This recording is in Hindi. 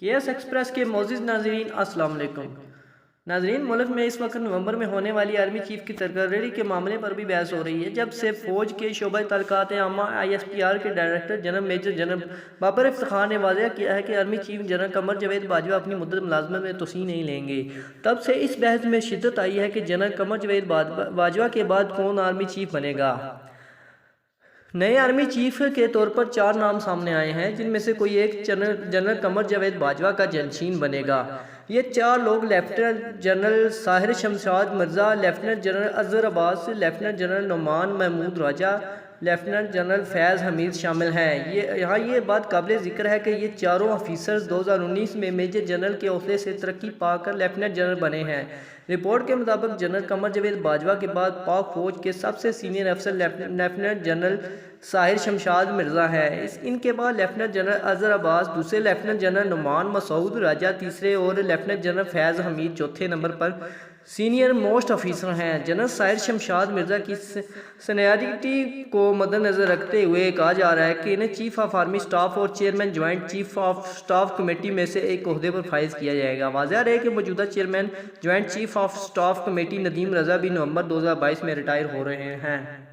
KS एक्सप्रेस के मोअज़्ज़िज़ नाज़रीन अस्सलाम वालेकुम। नाज़रीन, मुल्क में इस वक्त नवंबर में होने वाली आर्मी चीफ की तकर्री के मामले पर भी बहस हो रही है। जब से फ़ौज के शोबा तलक़ात आमा ISPR के director general major general Babar Iftikhar ने वाज़ेह किया है कि army chief general Qamar Javed Bajwa अपनी मुद्दत मुलाज़मत में तोसी नहीं लेंगे, तब से इस बहस में शिद्दत आई है कि जनरल कमर जावेद बाजवा के बाद कौन आर्मी चीफ बनेगा। नए आर्मी चीफ के तौर पर 4 नाम सामने आए हैं, जिनमें से कोई एक जनरल कमर जावेद बाजवा का जनशीन बनेगा। ये 4 लोग lieutenant general Sahir Shamshad Mirza, lieutenant general Azhar Abbas, lieutenant general Numan Mahmood Raja, lieutenant general Faiz Hameed शामिल हैं। ये बात काबिल ज़िक्र है कि ये चारों ऑफिसर्स 2019 में मेजर जनरल के ओहदे से तरक्की पाकर लेफ्टिनेंट जनरल बने हैं। रिपोर्ट के मुताबिक जनरल कमर जावेद बाजवा के बाद पाक फौज के सबसे सीनियर अफसर लेफ्टिनेंट जनरल साहिर शमशाद मिर्ज़ा हैं। इनके बाद लेफ्टिनेंट जनरल अजहर अब्बास, दूसरे लेफ्टिनेंट जनरल नुमान मसूद राजा तीसरे और लेफ्टिनेंट जनरल फैज़ हमीद चौथे नंबर पर सीनियर मोस्ट ऑफिसर हैं। जनरल साहिर शमशाद मिर्ज़ा की सीनियरिटी को मद्देनज़र रखते हुए कहा जा रहा है कि इन्हें चीफ ऑफ आर्मी स्टाफ और chairman joint chief of staff committee में से एक ओहदे पर फाइज किया जाएगा। वाज़ेह रहे कि मौजूदा chairman joint chief of staff committee Nadeem Raza भी नवंबर 2022 में रिटायर हो रहे हैं।